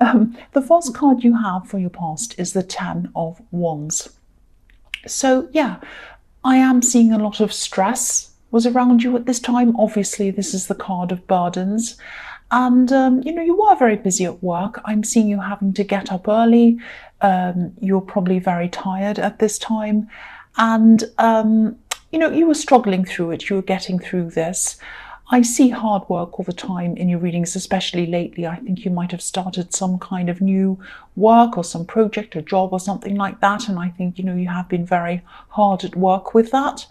The first card you have for your past is the Ten of Wands. So yeah, I am seeing a lot of stress was around you at this time. Obviously, this is the card of burdens. And, you were very busy at work. I'm seeing you having to get up early. You're probably very tired at this time. And, you were struggling through it. You were getting through this. I see hard work all the time in your readings, especially lately. I think you might have started some kind of new work or some project or job or something like that. And I think, you have been very hard at work with that.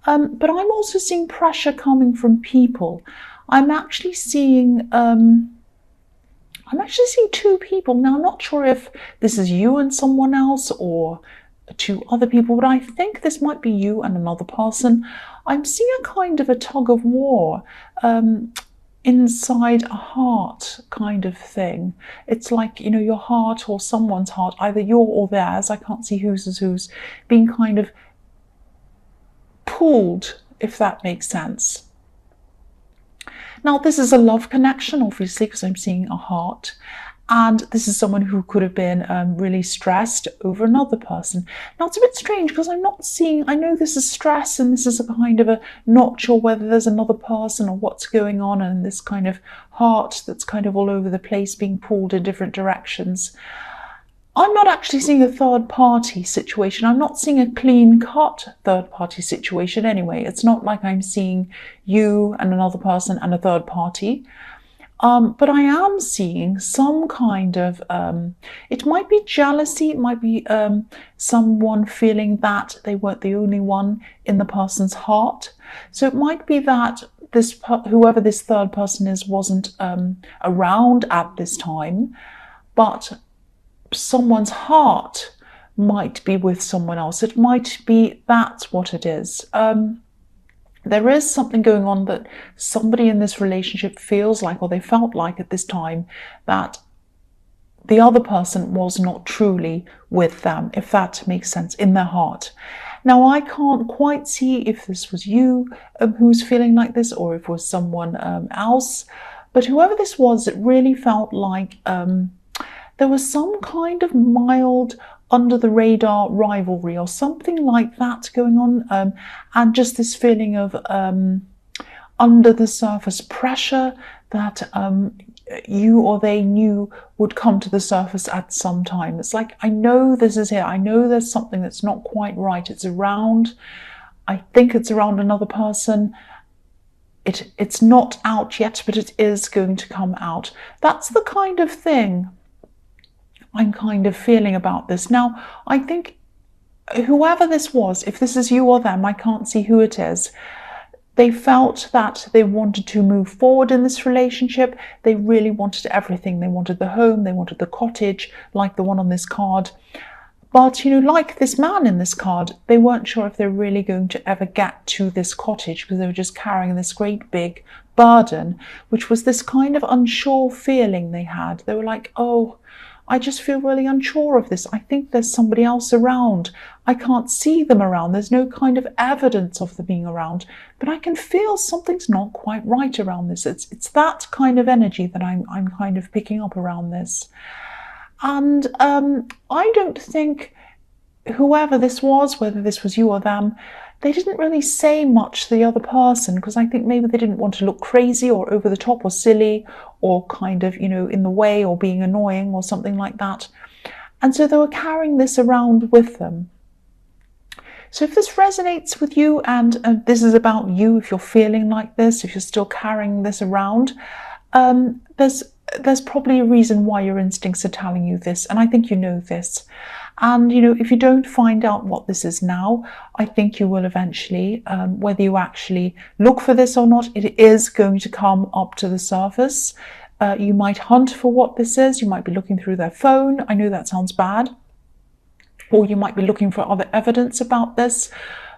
But I'm also seeing pressure coming from people. I'm actually seeing two people. Now, I'm not sure if this is you and someone else or two other people, but I think this might be you and another person. I'm seeing a kind of a tug of war inside a heart kind of thing. It's like, your heart or someone's heart, either your or theirs, I can't see whose is whose, being kind of pulled, if that makes sense. Now, this is a love connection, obviously, because I'm seeing a heart. And this is someone who could have been really stressed over another person. Now, it's a bit strange because I'm not seeing, I know this is stress and this is a kind of a not sure whether there's another person or what's going on, and this kind of heart that's kind of all over the place being pulled in different directions. I'm not actually seeing a third party situation. I'm not seeing a clean cut third party situation anyway. It's not like I'm seeing you and another person and a third party. But I am seeing some kind of, it might be jealousy, it might be someone feeling that they weren't the only one in the person's heart. So it might be that whoever this third person is wasn't around at this time, but someone's heart might be with someone else. It might be that's what it is. There is something going on that somebody in this relationship feels like, or they felt like at this time, that the other person was not truly with them, if that makes sense, in their heart. Now, I can't quite see if this was you who's feeling like this or if it was someone else, but whoever this was, it really felt like there was some kind of mild under the radar rivalry or something like that going on, and just this feeling of under the surface pressure that you or they knew would come to the surface at some time. It's like, I know this is here. I know there's something that's not quite right. It's around. I think it's around another person. It's not out yet, but it is going to come out. That's the kind of thing I'm kind of feeling about this. Now, I think whoever this was, if this is you or them, I can't see who it is, they felt that they wanted to move forward in this relationship. They really wanted everything. They wanted the home, they wanted the cottage, like the one on this card. But, like this man in this card, they weren't sure if they're really going to ever get to this cottage because they were just carrying this great big burden, which was this kind of unsure feeling they had. They were like, oh, I just feel really unsure of this. I think there's somebody else around. I can't see them around. There's no kind of evidence of them being around, but I can feel something's not quite right around this. It's that kind of energy that I'm kind of picking up around this. And I don't think whoever this was, whether this was you or them, they didn't really say much to the other person because I think maybe they didn't want to look crazy or over the top or silly or kind of, in the way or being annoying or something like that. And so they were carrying this around with them. So if this resonates with you and this is about you, if you're feeling like this, if you're still carrying this around, there's probably a reason why your instincts are telling you this. And I think you know this. And, if you don't find out what this is now, I think you will eventually, whether you actually look for this or not, it is going to come up to the surface. You might hunt for what this is. You might be looking through their phone. I know that sounds bad. Or you might be looking for other evidence about this.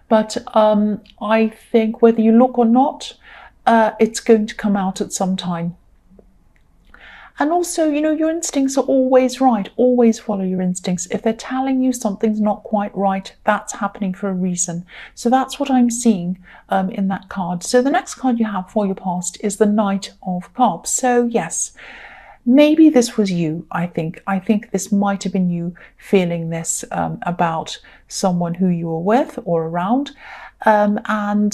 But I think whether you look or not, it's going to come out at some time. And also, your instincts are always right. Always follow your instincts. If they're telling you something's not quite right, that's happening for a reason. So that's what I'm seeing in that card. So the next card you have for your past is the Knight of Cups. So yes, Maybe this was you, I think. I think this might have been you feeling this about someone who you were with or around. I'm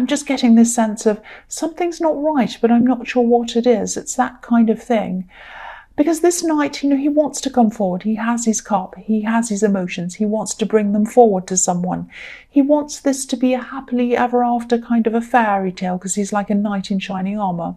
just getting this sense of something's not right, but I'm not sure what it is. It's that kind of thing. Because this knight, he wants to come forward. He has his cup. He has his emotions. He wants to bring them forward to someone. He wants this to be a happily ever after kind of a fairy tale, because he's like a knight in shining armor.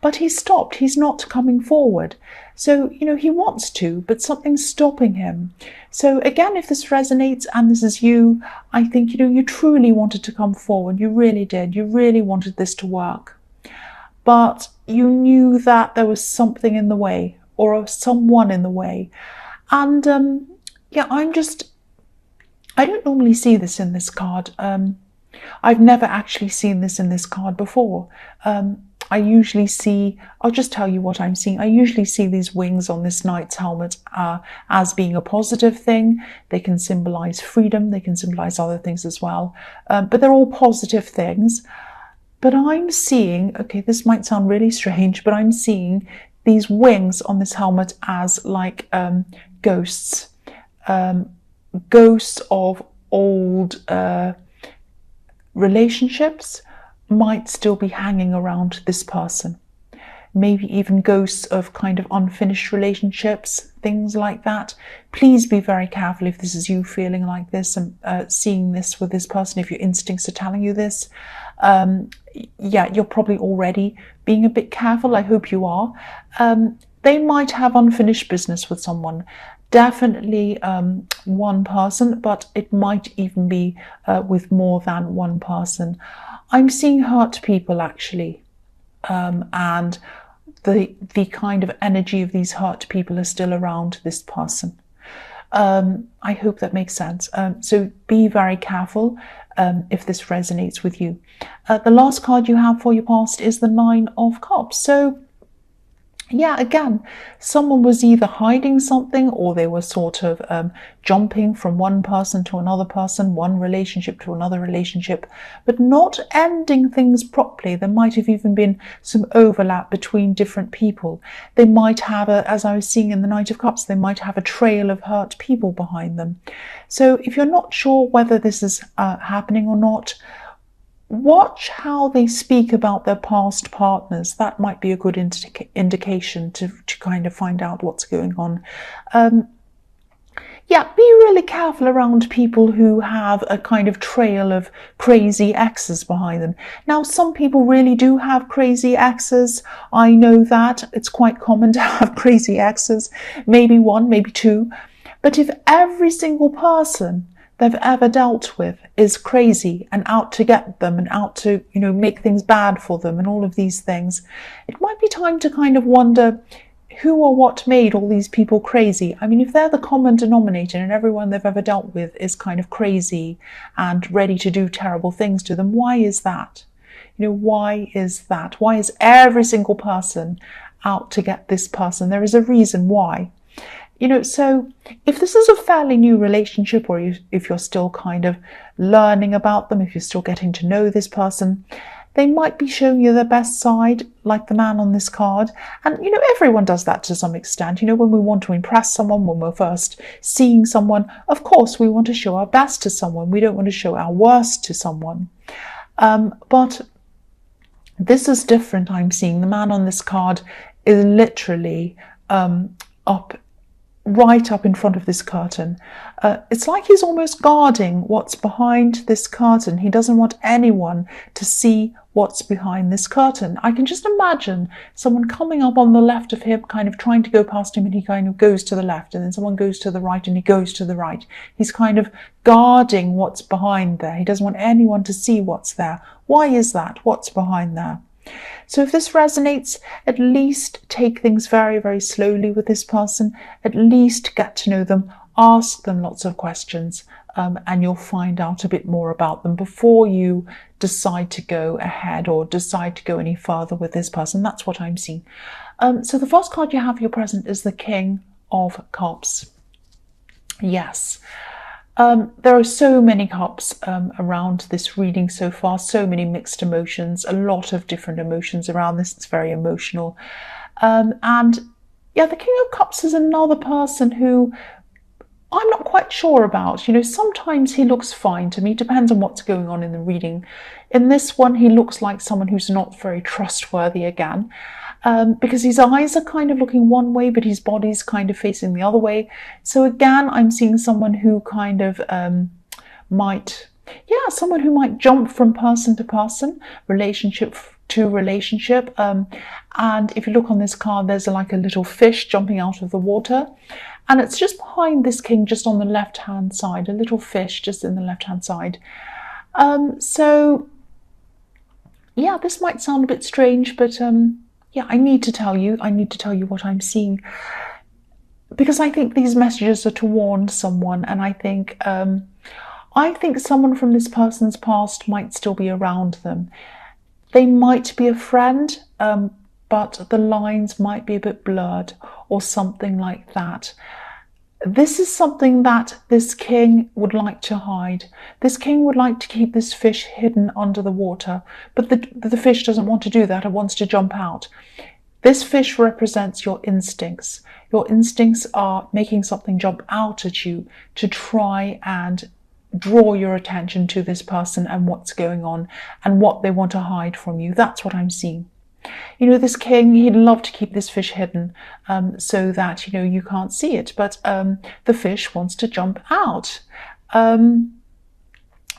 But he's stopped. He's not coming forward. So, he wants to, but something's stopping him. So again, if this resonates and this is you, I think, you truly wanted to come forward. You really did. You really wanted this to work. But you knew that there was something in the way, or someone in the way. And yeah, I don't normally see this in this card. I've never actually seen this in this card before. I usually see, I'll just tell you what I'm seeing. I usually see these wings on this knight's helmet as being a positive thing. They can symbolize freedom. They can symbolize other things as well. But they're all positive things. But I'm seeing, okay, this might sound really strange, but I'm seeing these wings on this helmet as like ghosts. Ghosts of old relationships might still be hanging around this person. Maybe even ghosts of kind of unfinished relationships, things like that. Please be very careful if this is you feeling like this and seeing this with this person, if your instincts are telling you this. Yeah, you're probably already being a bit careful. I hope you are. They might have unfinished business with someone. Definitely one person, but it might even be with more than one person. I'm seeing hurt people actually, and the kind of energy of these hurt people are still around this person. I hope that makes sense. So be very careful if this resonates with you. The last card you have for your past is the Nine of Cups. So yeah, again, someone was either hiding something, or they were sort of jumping from one person to another person, one relationship to another relationship, but not ending things properly. There might have even been some overlap between different people. They might have, as I was seeing in the Knight of Cups, they might have a trail of hurt people behind them. So if you're not sure whether this is happening or not, watch how they speak about their past partners. That might be a good indication to kind of find out what's going on. Yeah, be really careful around people who have a kind of trail of crazy exes behind them. Now, some people really do have crazy exes. I know that. It's quite common to have crazy exes. Maybe one, maybe two. But if every single person they've ever dealt with is crazy and out to get them and out to, make things bad for them and all of these things, it might be time to kind of wonder who or what made all these people crazy. I mean, if they're the common denominator and everyone they've ever dealt with is kind of crazy and ready to do terrible things to them, why is that? Why is that? Why is every single person out to get this person? There is a reason why. So if this is a fairly new relationship, or if you're still kind of learning about them, if you're still getting to know this person, they might be showing you their best side, like the man on this card. And, everyone does that to some extent. When we want to impress someone, when we're first seeing someone, of course, we want to show our best to someone. We don't want to show our worst to someone. But this is different, I'm seeing. The man on this card is literally right up in front of this curtain. It's like he's almost guarding what's behind this curtain. He doesn't want anyone to see what's behind this curtain. I can just imagine someone coming up on the left of him, kind of trying to go past him, and he kind of goes to the left, and then someone goes to the right and he goes to the right. He's kind of guarding what's behind there. He doesn't want anyone to see what's there. Why is that? What's behind there? So if this resonates, at least take things very, very slowly with this person. At least get to know them, ask them lots of questions, and you'll find out a bit more about them before you decide to go ahead or decide to go any further with this person. That's what I'm seeing. So the first card you have for your present is the King of Cups. Yes. There are so many cups around this reading so far, so many mixed emotions, a lot of different emotions around this. It's very emotional. And yeah, the King of Cups is another person who I'm not quite sure about. You know, sometimes he looks fine to me, depends on what's going on in the reading. In this one, he looks like someone who's not very trustworthy again, because his eyes are kind of looking one way, but his body's kind of facing the other way. So again, I'm seeing someone who kind of someone who might jump from person to person, relationship to relationship. And if you look on this card, there's like a little fish jumping out of the water. And it's just behind this king, just on the left-hand side, a little fish just in the left-hand side. So, yeah, this might sound a bit strange, but yeah, I need to tell you what I'm seeing. Because I think these messages are to warn someone, and I think someone from this person's past might still be around them. They might be a friend, but the lines might be a bit blurred or something like that. This is something that this king would like to hide. This king would like to keep this fish hidden under the water, but the fish doesn't want to do that. It wants to jump out. This fish represents your instincts. Your instincts are making something jump out at you to try and draw your attention to this person and what's going on and what they want to hide from you. That's what I'm seeing. You know, this king, he'd love to keep this fish hidden so that, you know, you can't see it. But the fish wants to jump out.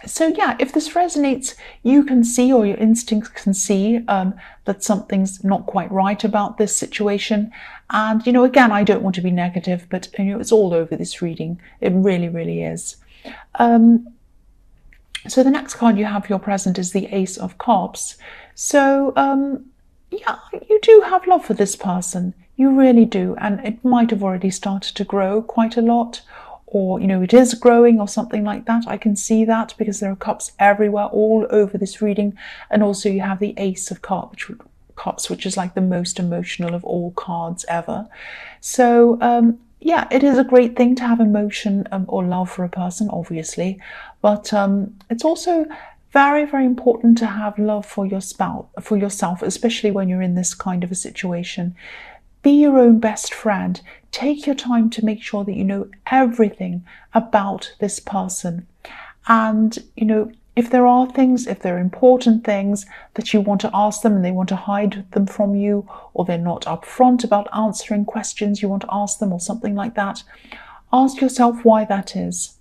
So yeah, if this resonates, you can see, or your instincts can see, that something's not quite right about this situation. And, you know, again, I don't want to be negative, but, you know, it's all over this reading. It really, really is. So the next card you have for your present is the Ace of Cups. So, yeah, you do have love for this person. You really do. And it might have already started to grow quite a lot, or, you know, it is growing or something like that. I can see that because there are cups everywhere, all over this reading. And also you have the Ace of Cups, which is like the most emotional of all cards ever. So, yeah, it is a great thing to have emotion or love for a person, obviously. But it's also very, very important to have love for your spouse, for yourself, especially when you're in this kind of a situation. Be your own best friend. Take your time to make sure that you know everything about this person. And, you know, if there are things, if there are important things that you want to ask them and they want to hide them from you, or they're not upfront about answering questions you want to ask them or something like that, ask yourself why that is.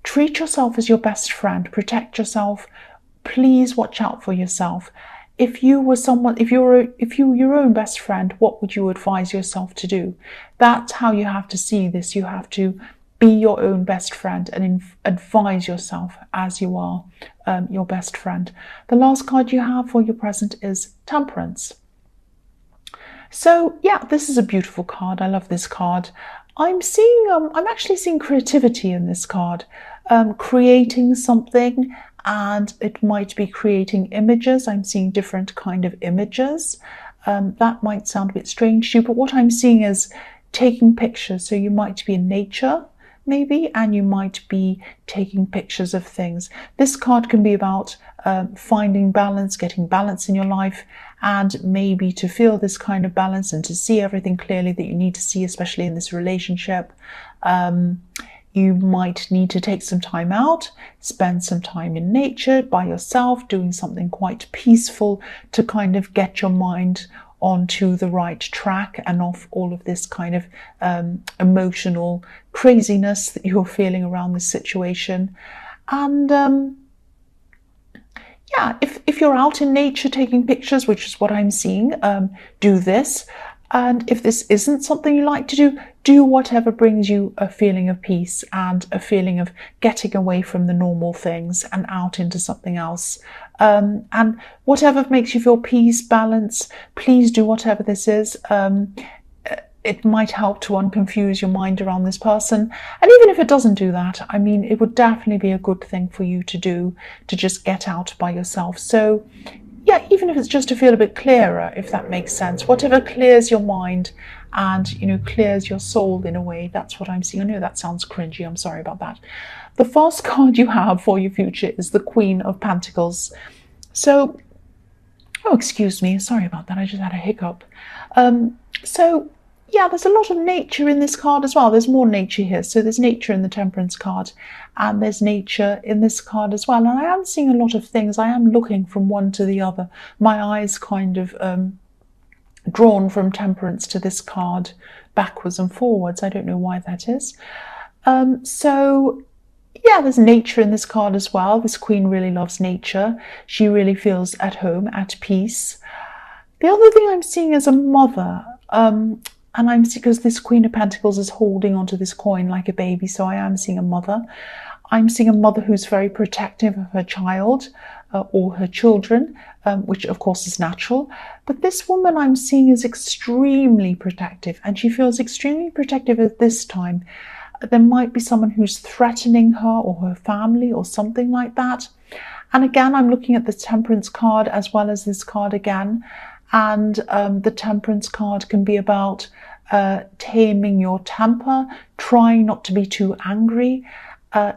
Treat yourself as your best friend. Protect yourself. Please watch out for yourself. If you were your own best friend, what would you advise yourself to do? That's how you have to see this. You have to be your own best friend and advise yourself as you are your best friend. The last card you have for your present is Temperance. So yeah, this is a beautiful card. I love this card. I'm actually seeing creativity in this card, creating something. And it might be creating images. I'm seeing different kind of images. That might sound a bit strange to you, but what I'm seeing is taking pictures. So you might be in nature, maybe, and you might be taking pictures of things. This card can be about finding balance, getting balance in your life, and maybe to feel this kind of balance and to see everything clearly that you need to see, especially in this relationship. You might need to take some time out, spend some time in nature by yourself, doing something quite peaceful to kind of get your mind onto the right track and off all of this kind of emotional craziness that you're feeling around this situation. And yeah, if you're out in nature taking pictures, which is what I'm seeing, do this. And if this isn't something you like to do, do whatever brings you a feeling of peace and a feeling of getting away from the normal things and out into something else. And whatever makes you feel peace, balance, please do whatever this is. It might help to unconfuse your mind around this person. And even if it doesn't do that, I mean, it would definitely be a good thing for you to do, to just get out by yourself. So yeah, even if it's just to feel a bit clearer, if that makes sense, whatever clears your mind and, you know, clears your soul in a way, that's what I'm seeing. I know that sounds cringy, I'm sorry about that. The first card you have for your future is the Queen of Pentacles. So, oh, excuse me, sorry about that, I just had a hiccup. So yeah, there's a lot of nature in this card as well. There's more nature here. So there's nature in the Temperance card, and there's nature in this card as well. And I am seeing a lot of things. I am looking from one to the other. My eyes kind of drawn from Temperance to this card backwards and forwards. I don't know why that is. So yeah, there's nature in this card as well. This Queen really loves nature. She really feels at home, at peace. The other thing I'm seeing is a mother, and I'm seeing, because this Queen of Pentacles is holding onto this coin like a baby, so I am seeing a mother. I'm seeing a mother who's very protective of her child or her children, which of course is natural. But this woman I'm seeing is extremely protective, and she feels extremely protective at this time. There might be someone who's threatening her or her family or something like that. And again, I'm looking at the Temperance card as well as this card again. And the Temperance card can be about taming your temper, trying not to be too angry.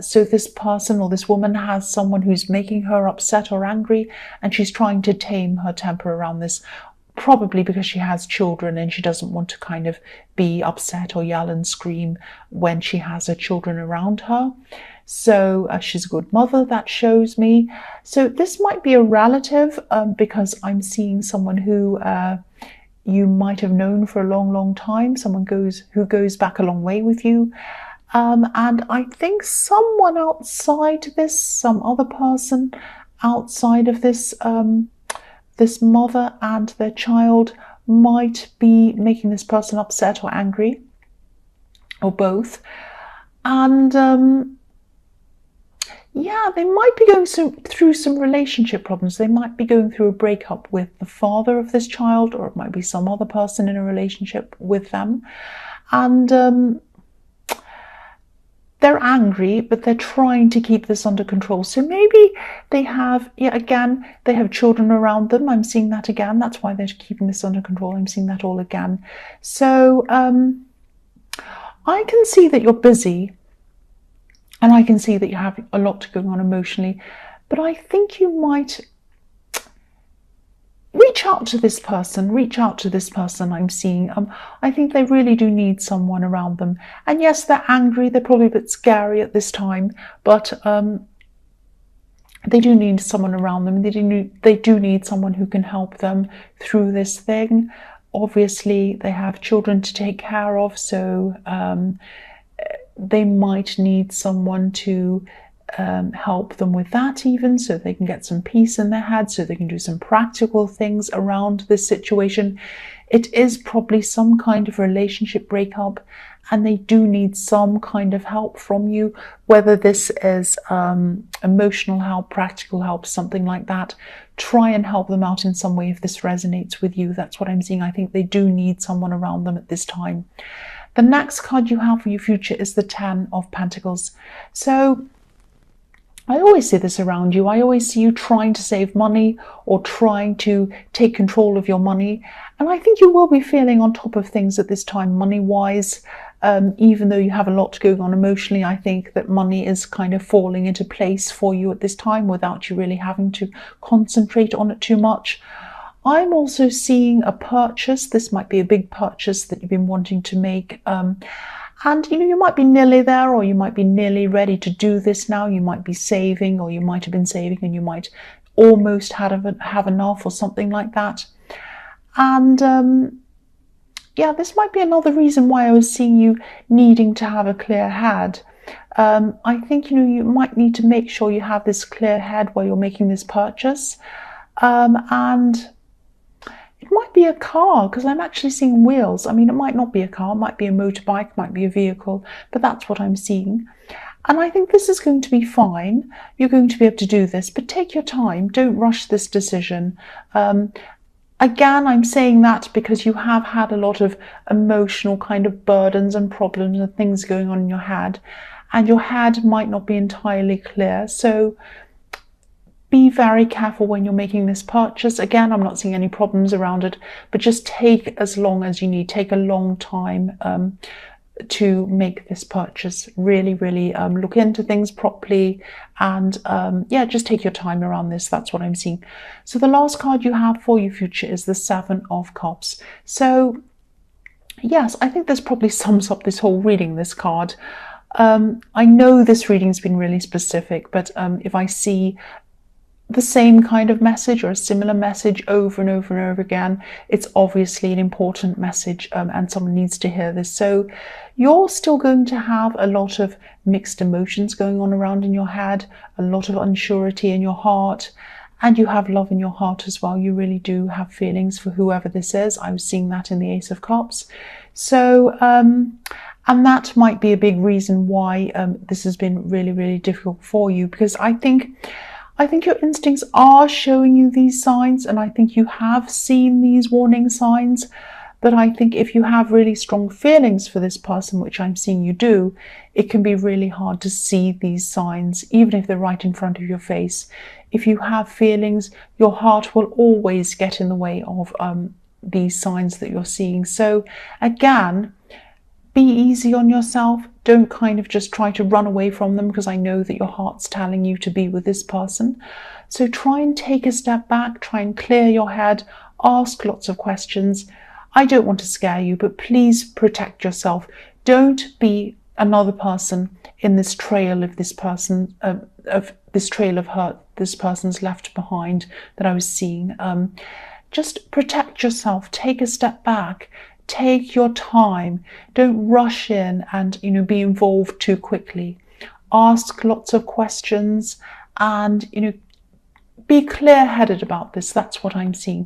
So this person or this woman has someone who's making her upset or angry, and she's trying to tame her temper around this, probably because she has children and she doesn't want to kind of be upset or yell and scream when she has her children around her. So she's a good mother, that shows me. So this might be a relative, because I'm seeing someone who you might have known for a long, long time, someone who goes back a long way with you. And I think someone outside this, some other person outside of this, this mother and their child might be making this person upset or angry, or both. And yeah, they might be going through some relationship problems. They might be going through a breakup with the father of this child, or it might be some other person in a relationship with them. And they're angry, but they're trying to keep this under control. So maybe they have, yeah, again, they have children around them. I'm seeing that again. That's why they're keeping this under control. I'm seeing that all again. So I can see that you're busy, and I can see that you have a lot going on emotionally, but I think you might reach out to this person, I'm seeing. I think they really do need someone around them. And yes, they're angry, they're probably a bit scary at this time, but they do need someone around them. They do need someone who can help them through this thing. Obviously, they have children to take care of, so they might need someone to help them with that, even so they can get some peace in their head, so they can do some practical things around this situation. It is probably some kind of relationship breakup, and they do need some kind of help from you, whether this is emotional help, practical help, something like that. Try and help them out in some way if this resonates with you. That's what I'm seeing. I think they do need someone around them at this time. The next card you have for your future is the Ten of Pentacles. So I always see this around you. I always see you trying to save money or trying to take control of your money. And I think you will be feeling on top of things at this time, money-wise. Even though you have a lot going on emotionally, I think that money is kind of falling into place for you at this time without you really having to concentrate on it too much. I'm also seeing a purchase. This might be a big purchase that you've been wanting to make. And you might be nearly there, or you might be nearly ready to do this now. You might be saving, or you might have been saving and you might almost have enough or something like that. And yeah, this might be another reason why I was seeing you needing to have a clear head. I think you might need to make sure you have this clear head while you're making this purchase. And it might be a car, because I'm actually seeing wheels. I mean, it might not be a car, it might be a motorbike, might be a vehicle, but that's what I'm seeing. And I think this is going to be fine. You're going to be able to do this, but take your time. Don't rush this decision. Again, I'm saying that because you have had a lot of emotional kind of burdens and problems and things going on in your head, and your head might not be entirely clear. So be very careful when you're making this purchase. Again, I'm not seeing any problems around it, but just take as long as you need. Take a long time to make this purchase. Really, really look into things properly, and yeah, just take your time around this. That's what I'm seeing. So the last card you have for your future is the Seven of Cups. So yes, I think this probably sums up this whole reading, this card. I know this reading's been really specific, but if I see the same kind of message or a similar message over and over and over again, it's obviously an important message, and someone needs to hear this. So you're still going to have a lot of mixed emotions going on around in your head, a lot of unsurety in your heart, and you have love in your heart as well. You really do have feelings for whoever this is. I was seeing that in the Ace of Cups. So and that might be a big reason why this has been really, really difficult for you, because I think your instincts are showing you these signs, and I think you have seen these warning signs. But I think if you have really strong feelings for this person, which I'm seeing you do, it can be really hard to see these signs, even if they're right in front of your face. If you have feelings, your heart will always get in the way of these signs that you're seeing. So again, be easy on yourself. Don't kind of just try to run away from them, because I know that your heart's telling you to be with this person. So try and take a step back, try and clear your head, ask lots of questions. I don't want to scare you, but please protect yourself. Don't be another person in this trail of this person, of this trail of hurt this person's left behind that I was seeing. Just protect yourself. Take a step back. Take your time. Don't rush in and be involved too quickly. Ask lots of questions and be clear-headed about this. That's what I'm seeing.